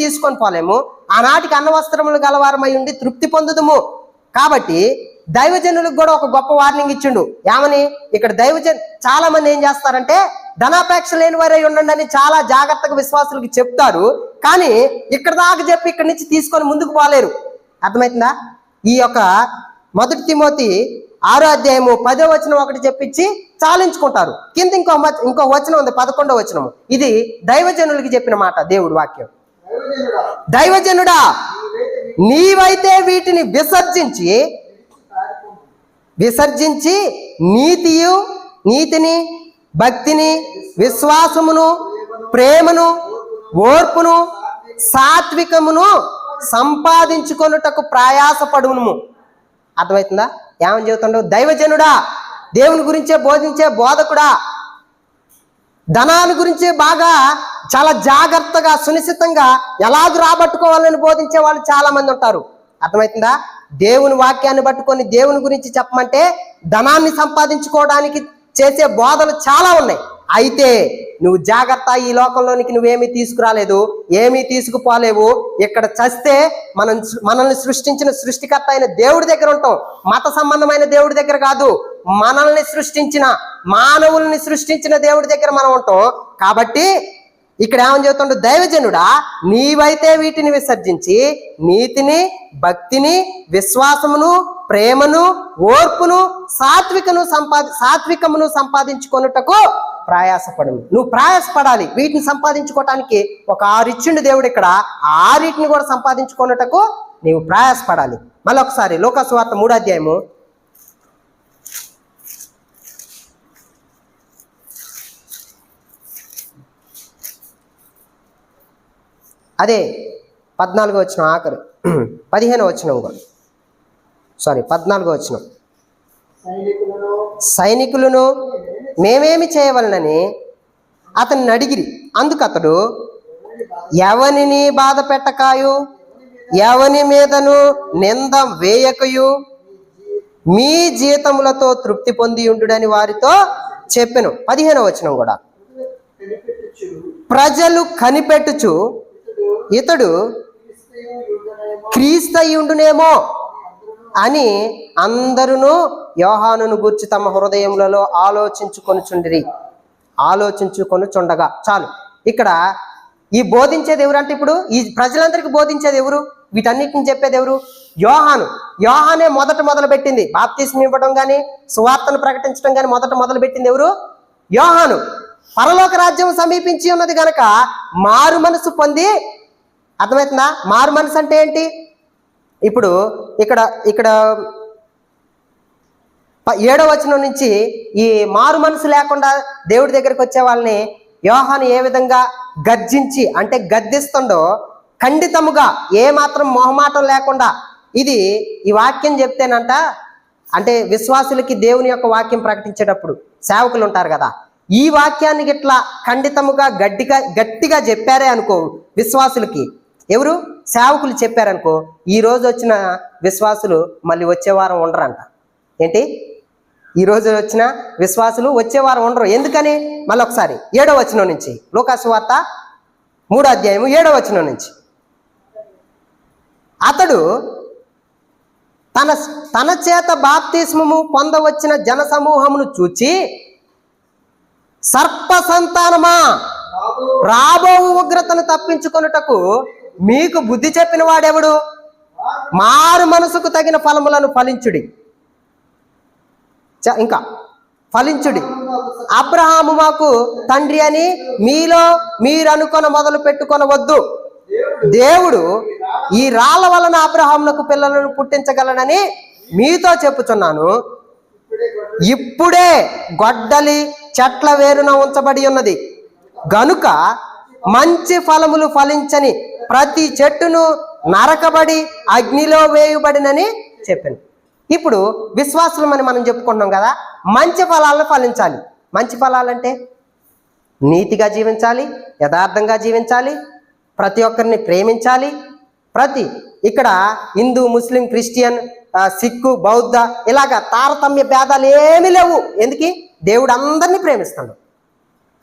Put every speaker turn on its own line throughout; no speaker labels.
తీసుకొని పోలేము. ఆనాటికి అన్నవస్త్రములు గలవారమై ఉండి తృప్తి పొందుదుము. కాబట్టి దైవజనులకు కూడా ఒక గొప్ప వార్నింగ్ ఇచ్చిండు. ఏమని? ఇక్కడ చాలా మంది ఏం చేస్తారంటే ధనాపేక్ష లేని వారై ఉండండి అని చాలా జాగ్రత్తగా విశ్వాసులకు చెప్తారు. కానీ ఇక్కడ దాకా చెప్పి ఇక్కడి నుంచి తీసుకొని ముందుకు పోలేరు. అర్థమవుతుందా? ఈ యొక్క 1 తిమోతి 6వ అధ్యాయము 10వ వచనం ఒకటి చెప్పించి చాలించుకుంటారు. కింద ఇంకో వచనం ఉంది, 11వ వచనము. ఇది దైవజనులకి చెప్పిన మాట, దేవుడి వాక్యం. దైవజనుడా, నీవైతే వీటిని విసర్జించి నీతిని, భక్తిని, విశ్వాసమును, ప్రేమను, ఓర్పును, సాత్వికమును సంపాదించుకొనుటకు ప్రయాసపడుము. అర్థమవుతుందా? ఏమని చెబుతుండవు? దైవజనుడా, దేవుని గురించే బోధించే బోధకుడా, ధనాన్ని గురించే బాగా చాలా జాగ్రత్తగా సునిశ్చితంగా ఎలాగ రాబట్టుకోవాలని బోధించే వాళ్ళు చాలా మంది ఉంటారు. అర్థమవుతుందా? దేవుని వాక్యాన్ని పట్టుకొని దేవుని గురించి చెప్పమంటే ధనాన్ని సంపాదించుకోవడానికి చేసే బోధలు చాలా ఉన్నాయి. అయితే నువ్వు జాగ్రత్త, ఈ లోకంలోనికి నువ్వేమీ తీసుకురాలేదు, ఏమీ తీసుకుపోలేవు. ఇక్కడ చస్తే మనల్ని సృష్టించిన సృష్టికర్త అయిన దేవుడి దగ్గర ఉంటాం. మత సంబంధమైన దేవుడి దగ్గర కాదు, మనల్ని సృష్టించిన, మానవుల్ని సృష్టించిన దేవుడి దగ్గర మనం ఉంటాం. కాబట్టి ఇక్కడ ఏమని చెబుతుండో, దైవజనుడా, నీవైతే వీటిని విసర్జించి నీతిని, భక్తిని, విశ్వాసమును, ప్రేమను, ఓర్పును, సాత్వికమును సంపాదించుకొనుటకు ప్రయాసపడు. నువ్వు ప్రయాసపడాలి. వీటిని సంపాదించుకోవటానికి ఒక 6 ఇచ్చిండు దేవుడు. ఇక్కడ 6 కూడా సంపాదించుకొనుటకు నీవు ప్రయాసపడాలి. మళ్ళీ ఒకసారి లూకా సువార్త 3వ అధ్యాయము అదే 14వ వచనం ఆఖరు 15వ వచనం కూడా 14వ వచనం. సైనికులను మేమేమి చేయవలనని అతన్ని అడిగిరి. అందుకు అతడు, ఎవనిని బాధ పెట్టకాయు, ఎవని మీదను నింద వేయకయు, మీ జీతములతో తృప్తి పొంది ఉండుడని వారితో చెప్పెను. 15వ వచనం కూడా. ప్రజలు కనిపెట్టుచు ఇతడు క్రీస్తయుండునేమో అని అందరూ యోహానును గూర్చి తమ హృదయములలో ఆలోచించుకొనుచుండగా. చాలు. ఇక్కడ ఈ బోధించేది ఎవరు అంటే, ఇప్పుడు ఈ ప్రజలందరికీ బోధించేది ఎవరు? వీటన్నిటిని చెప్పేది ఎవరు? యోహానే మొదలు పెట్టింది. బాప్తిస్మం ఇవ్వడం కానీ, సువార్తను ప్రకటించడం కానీ మొదలు పెట్టింది ఎవరు? యోహాను. పరలోక రాజ్యం సమీపించి ఉన్నది గనక మారు మనసు పొంది, అర్థమవుతుందా? మారు మనసు అంటే ఏంటి? ఇప్పుడు ఇక్కడ 7వ వచనం నుంచి ఈ మారు మనసు లేకుండా దేవుడి దగ్గరికి వచ్చే వాళ్ళని యోహాను ఏ విధంగా గర్జించి, అంటే గద్దిస్తుండో, ఖండితముగా ఏ మాత్రం మొహమాటం లేకుండా ఈ వాక్యం చెప్తేనంట, అంటే విశ్వాసులకి దేవుని యొక్క వాక్యం ప్రకటించేటప్పుడు సేవకులు ఉంటారు కదా, ఈ వాక్యాన్ని ఇట్లా ఖండితముగా గట్టిగా చెప్పారే అనుకో విశ్వాసులకి, ఎవరు? సేవకులు చెప్పారనుకో, ఈ రోజు వచ్చిన విశ్వాసులు మళ్ళీ వచ్చే వారం ఉండరంట. ఏంటి? ఈ రోజు వచ్చిన విశ్వాసులు వచ్చే వారం ఉండరు. ఎందుకని? మళ్ళీ ఒకసారి 7వ వచనం నుంచి, లూకా సువార్త 3వ అధ్యాయము 7వ వచనం నుంచి. అతడు తన చేత బాప్తిస్మము పొందవచ్చిన జన సమూహమును చూచి, సర్ప సంతానమా, రాబో ఉగ్రతను తప్పించుకొనుటకు మీకు బుద్ధి చెప్పిన వాడెవడు? మారు మనసుకు తగిన ఫలములను ఫలించుడి. ఇంకా ఫలించుడి. అబ్రహాము మాకు తండ్రి అని మీలో మీరు మొదలు పెట్టుకొనవద్దు. దేవుడు ఈ రాళ్ల వలన అబ్రహామునకు పిల్లలను పుట్టించగలనని మీతో చెప్పుచున్నాను. ఇప్పుడే గొడ్డలి చెట్ల వేరున ఉంచబడి ఉన్నది గనుక మంచి ఫలములు ఫలించని ప్రతి చెట్టును నరకబడి అగ్నిలో వేయబడినని చెప్పాను. ఇప్పుడు విశ్వాసులమని మనం చెప్పుకుంటున్నాం కదా, మంచి ఫలాలను ఫలించాలి. మంచి ఫలాలంటే నీతిగా జీవించాలి, యథార్థంగా జీవించాలి, ప్రతి ఒక్కరిని ప్రేమించాలి. ఇక్కడ హిందూ, ముస్లిం, క్రిస్టియన్, సిక్కు, బౌద్ధ ఇలాగా తారతమ్య భేదాలు ఏమీ లేవు. ఎందుకు? దేవుడు అందరినీ ప్రేమిస్తాడు.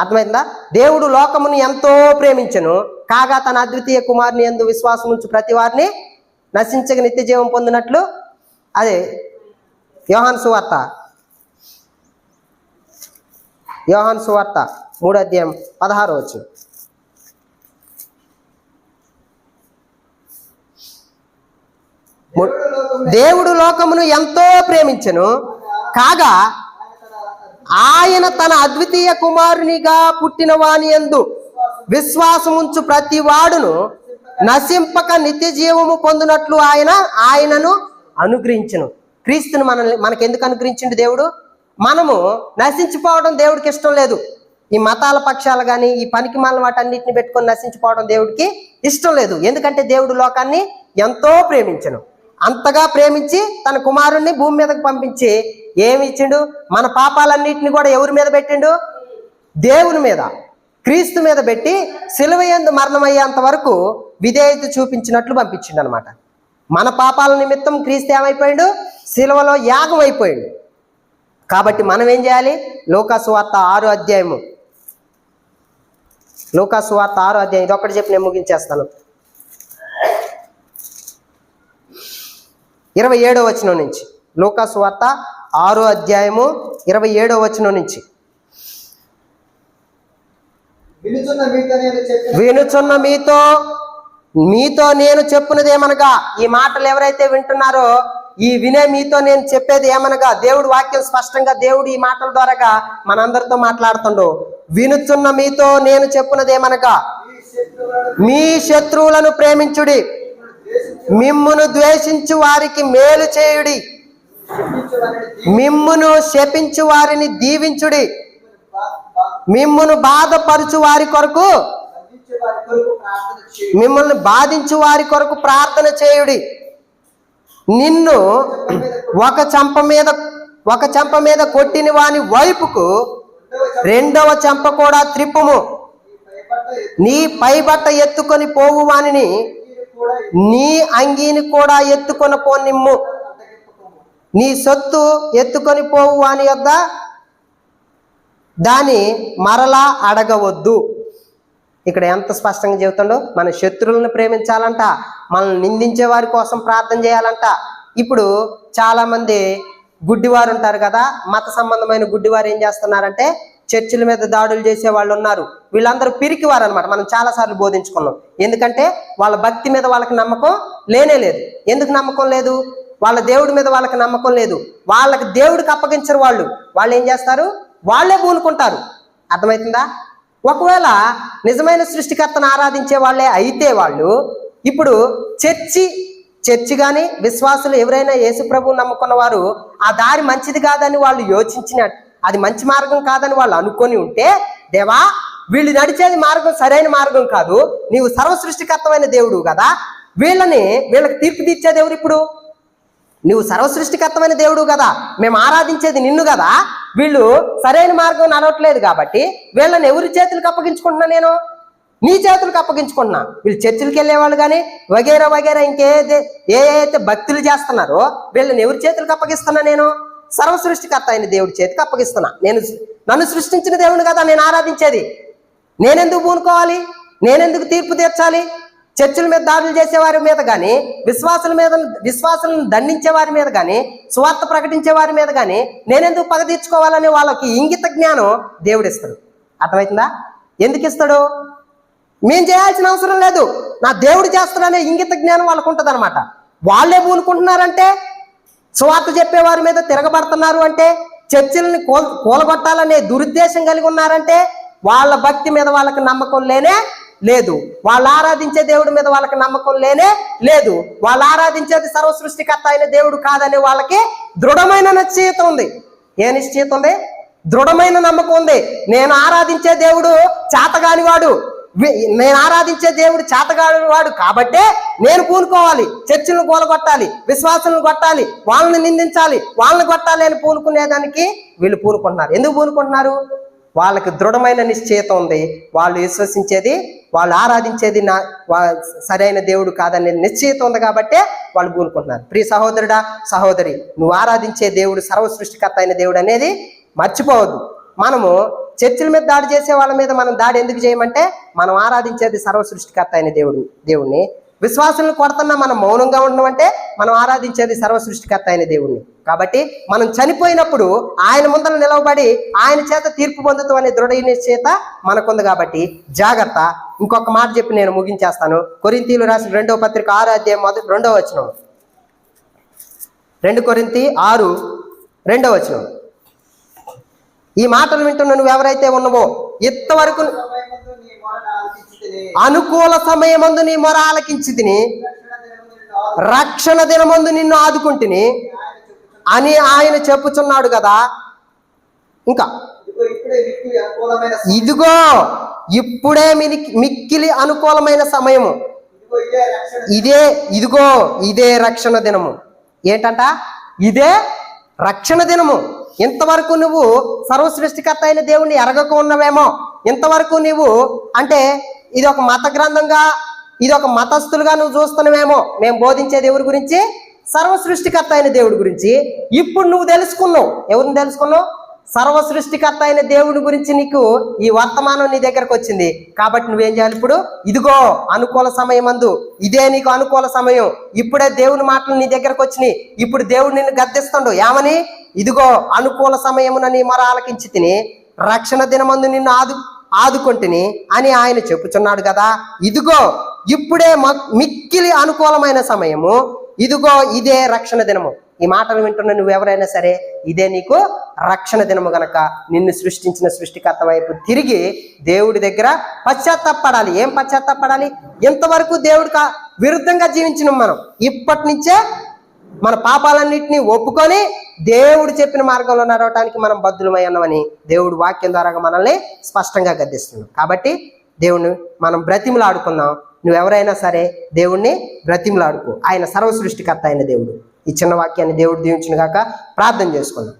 అర్థమైందా? దేవుడు లోకమును ఎంతో ప్రేమించెను, కాగా తన అద్వితీయ కుమారుని యందు విశ్వాసం ఉంచు ప్రతి వారిని నశించక నిత్య జీవం పొందినట్లు. అదే యోహాను సువార్త 3:16. దేవుడు లోకమును ఎంతో ప్రేమించెను, కాగా ఆయన తన అద్వితీయ కుమారునిగా పుట్టిన వాని యందు విశ్వాసముంచు ప్రతి వాడును నశింపక నిత్య జీవము పొందినట్లు ఆయనను అనుగ్రహించును. క్రీస్తును మనకెందుకు అనుగ్రహించిండు దేవుడు? మనము నశించిపోవడం దేవుడికి ఇష్టం లేదు. ఈ మతాల పక్షాలు కానీ ఈ పనికి మాలిన వాటన్నిటిని పెట్టుకొని నశించిపోవడం దేవుడికి ఇష్టం లేదు. ఎందుకంటే దేవుడు లోకాన్ని ఎంతో ప్రేమించెను. అంతగా ప్రేమించి తన కుమారుణ్ణి భూమి మీదకి పంపించి ఏమి ఇచ్చిండు? మన పాపాలన్నిటిని కూడా ఎవరి మీద పెట్టిండు? దేవుని మీద, క్రీస్తు మీద పెట్టి సిలువ యందు మరణమయ్యేంత వరకు విధేయత చూపించినట్లు పంపించిండు అనమాట. మన పాపాల నిమిత్తం క్రీస్తు ఏమైపోయిండు? సిలువలో యాగం అయిపోయిండు. కాబట్టి మనం ఏం చేయాలి? లూకాసు వార్త 6వ అధ్యాయము, లూకాసు వార్త 6వ అధ్యాయం, ఇది ఒక్కటి చెప్పి నేను ముగించేస్తాను. 27వ వచనం నుంచి, లూకాసు వార్త 6వ అధ్యాయము 27వ వచనం నుంచి. వినుచున్న మీతో నేను చెప్పినది ఏమనగా, ఈ మాటలు ఎవరైతే వింటున్నారో ఈ వినే మీతో నేను చెప్పేది ఏమనగా, దేవుడు వాక్యం స్పష్టంగా దేవుడు ఈ మాటల ద్వారాగా మనందరితో మాట్లాడుతుండు. వినుచున్న మీతో నేను చెప్పినది ఏమనగా, మీ శత్రువులను ప్రేమించుడి, మిమ్మును ద్వేషించు వారికి మేలు చేయుడి, మిమ్మును శపించు వారిని దీవించుడి, మిమ్మును బాధపరచు వారి కొరకు, మిమ్మల్ని బాధించు వారి కొరకు ప్రార్థన చేయుడి. నిన్ను ఒక చెంప మీద కొట్టిన వాని వైపుకు రెండవ చెంప కూడా త్రిప్పుము. నీ పైబట్ట ఎత్తుకొని పోవు వానిని నీ అంగీని కూడా ఎత్తుకొని పోనిమ్ము. నీ సొత్తు ఎత్తుకొని పోవు వాని యొద్ద దాని మరలా అడగవద్దు. ఇక్కడ ఎంత స్పష్టంగా చెబుతుండో, మన శత్రువులను ప్రేమించాలంట, మనల్ని నిందించే వారి కోసం ప్రార్థన చేయాలంట. ఇప్పుడు చాలామంది గుడ్డివారు ఉంటారు కదా, మత సంబంధమైన గుడ్డివారు ఏం చేస్తున్నారంటే చర్చిల మీద దాడులు చేసే వాళ్ళు ఉన్నారు. వీళ్ళందరూ పిరికివారు అనమాట. మనం చాలాసార్లు బోధించుకున్నాం. ఎందుకంటే వాళ్ళ భక్తి మీద వాళ్ళకి నమ్మకం లేనే లేదు. ఎందుకు నమ్మకం లేదు? వాళ్ళ దేవుడి మీద వాళ్ళకి నమ్మకం లేదు. వాళ్ళకి దేవుడికి అప్పగించరు. వాళ్ళు ఏం చేస్తారు? వాళ్ళే పూనుకుంటారు. అర్థమవుతుందా? ఒకవేళ నిజమైన సృష్టికర్తను ఆరాధించే వాళ్ళే అయితే వాళ్ళు ఇప్పుడు చర్చి కానీ విశ్వాసులు ఎవరైనా యేసు ప్రభువు నమ్ముకున్న వారు ఆ దారి మంచిది కాదని వాళ్ళు యోచించిన, అది మంచి మార్గం కాదని వాళ్ళు అనుకొని ఉంటే, దేవా వీళ్ళు నడిచేది మార్గం సరైన మార్గం కాదు, నీవు సర్వ సృష్టికర్తమైన దేవుడు కదా, వీళ్ళకి తీర్పు తీర్చేది ఎవరు? ఇప్పుడు నువ్వు సర్వ సృష్టికర్తమైన దేవుడు కదా, మేము ఆరాధించేది నిన్ను కదా, వీళ్ళు సరైన మార్గం నడవట్లేదు కాబట్టి వీళ్ళని ఎవరి చేతులకు అప్పగించుకుంటున్నా? నేను నీ చేతులకు అప్పగించుకుంటున్నా. వీళ్ళు చర్చిలకు వెళ్ళేవాళ్ళు కానీ వగేరా ఏదైతే భక్తులు చేస్తున్నారో వీళ్ళని ఎవరి చేతులకు అప్పగిస్తున్నా? నేను సర్వ సృష్టికర్త అయిన దేవుడి చేతికి అప్పగిస్తున్నా. నన్ను సృష్టించిన దేవుడు కదా నేను ఆరాధించేది. నేనెందుకు పూనుకోవాలి? నేనెందుకు తీర్పు తీర్చాలి? చర్చిల మీద దాడులు చేసే వారి మీద కానీ, విశ్వాసులను దండించే వారి మీద కానీ, సువార్త ప్రకటించే వారి మీద కానీ నేనెందుకు పగ తీర్చుకోవాలని వాళ్ళకి ఇంగిత జ్ఞానం దేవుడు ఇస్తాడు. అర్థమవుతుందా? ఎందుకు ఇస్తాడు? మేము చేయాల్సిన అవసరం లేదు, నా దేవుడు చేస్తాడనే ఇంగిత జ్ఞానం వాళ్ళకు ఉంటుంది అనమాట. వాళ్ళే పూనుకుంటున్నారంటే, సువార్త చెప్పే వారి మీద తిరగబడుతున్నారు అంటే, చర్చిలని కూలగొట్టాలనే దురుద్దేశం కలిగి ఉన్నారంటే వాళ్ళ భక్తి మీద వాళ్ళకి నమ్మకం లేనే లేదు. వాళ్ళు ఆరాధించే దేవుడి మీద వాళ్ళకి నమ్మకం లేనే లేదు. వాళ్ళు ఆరాధించేది సర్వ సృష్టికర్త అయిన దేవుడు కాదని వాళ్ళకి దృఢమైన నిశ్చయిత ఉంది. ఏ నిశ్చయిత ఉంది? దృఢమైన నమ్మకం ఉంది. నేను ఆరాధించే దేవుడు చేతగానివాడు, నేను ఆరాధించే దేవుడు చేతగానివాడు కాబట్టే నేను పూనుకోవాలి, చర్చిలను కూలగొట్టాలి, విశ్వాసులను కొట్టాలి, వాళ్ళని నిందించాలి, వాళ్ళని కొట్టాలి అని పూనుకునేదానికి వీళ్ళు పూనుకుంటున్నారు. ఎందుకు పూనుకుంటున్నారు? వాళ్ళకి దృఢమైన నిశ్చయిత ఉంది. వాళ్ళు విశ్వసించేది, వాళ్ళు ఆరాధించేది సరైన దేవుడు కాదనే నిశ్చయిత ఉంది కాబట్టే వాళ్ళు పూనుకుంటున్నారు. ప్రియ సహోదరుడా, సహోదరి, నువ్వు ఆరాధించే దేవుడు సర్వ సృష్టికర్త అయిన దేవుడు అనేది మర్చిపోవద్దు. మనము చర్చిల మీద దాడి చేసే వాళ్ళ మీద మనం దాడి ఎందుకు చేయమంటే మనం ఆరాధించేది సర్వ సృష్టికర్త అయిన దేవుణ్ణి. విశ్వాసులను కొడుతున్నా మనం మౌనంగా ఉండడం అంటే మనం ఆరాధించేది సర్వ సృష్టికర్త అయిన దేవుణ్ణి. కాబట్టి మనం చనిపోయినప్పుడు ఆయన ముందర నిలవబడి ఆయన చేత తీర్పు పొందుతాం అనే దృఢ నిశ్చయత మనకుంది. కాబట్టి జాగ్రత్త. ఇంకొక మాట చెప్పి నేను ముగించేస్తాను. కొరింథీయులు రాసిన 2వ పత్రిక 6వ అధ్యాయం 2వ వచనం. 2 కొరింథీ 6 2వ వచనం. ఈ మాటలు వింటున్న నువ్వు ఎవరైతే ఉన్నావో ఇంతవరకు అనుకూల సమయమందు నీ మొర ఆలకించితిని, రక్షణ దినమందు నిన్ను ఆదుకుంటుని అని ఆయన చెప్పుచున్నాడు కదా. ఇంకా ఇదిగో ఇప్పుడే మిక్కిలి అనుకూలమైన సమయము, ఇదే రక్షణ దినము. ఏంటంట? ఇదే రక్షణ దినము. ఇంతవరకు నువ్వు సర్వ సృష్టికర్త అయిన దేవుణ్ణి ఎరగక ఉన్నవేమో. ఇంతవరకు నువ్వు అంటే ఇది ఒక మత గ్రంథంగా, ఇది ఒక మతస్థులుగా నువ్వు చూస్తున్నావేమో. మేము బోధించేది ఎవరి గురించి? సర్వ సృష్టికర్త అయిన దేవుడి గురించి. ఇప్పుడు నువ్వు తెలుసుకున్నావు. ఎవరిని తెలుసుకున్నావు? సర్వ సృష్టికర్త అయిన దేవుడి గురించి నీకు ఈ వర్తమానం నీ దగ్గరకు వచ్చింది. కాబట్టి నువ్వేం చేయాలి? ఇప్పుడు ఇదిగో అనుకూల సమయం అందు, ఇదే నీకు అనుకూల సమయం. ఇప్పుడే దేవుని మాటలు నీ దగ్గరకు వచ్చినాయి. ఇప్పుడు దేవుడు నిన్ను గద్దిస్తుండు. ఏమని? ఇదిగో అనుకూల సమయమున నీ మొర ఆలకించి తిని, రక్షణ దినమందు నిన్ను ఆదుకొంటిని అని ఆయన చెప్పుచున్నాడు కదా. ఇదిగో ఇప్పుడే మిక్కిలి అనుకూలమైన సమయము, ఇదిగో ఇదే రక్షణ దినము. ఈ మాటలు వింటున్న నువ్వు ఎవరైనా సరే ఇదే నీకు రక్షణ దినము గనక నిన్ను సృష్టించిన సృష్టికర్త వైపు తిరిగి దేవుడి దగ్గర పశ్చాత్తాపడాలి. ఏం పశ్చాత్తాపడాలి? ఇంతవరకు దేవుడికి విరుద్ధంగా జీవించిన మనం ఇప్పటి నుంచే మన పాపాలన్నింటినీ ఒప్పుకొని దేవుడు చెప్పిన మార్గంలో నడవటానికి మనం బద్దులమై ఉన్నామని దేవుడు వాక్యం ద్వారా మనల్ని స్పష్టంగా గద్దిస్తున్నాం. కాబట్టి దేవుణ్ణి మనం బ్రతిమలాడుకుందాం. నువ్వెవరైనా సరే దేవుణ్ణి బ్రతిమలాడుకో. ఆయన సర్వ సృష్టికర్త అయిన దేవుడు. ఈ చిన్న వాక్యాన్ని దేవుడు దీవించును గాక. ప్రార్థన చేసుకుందాం.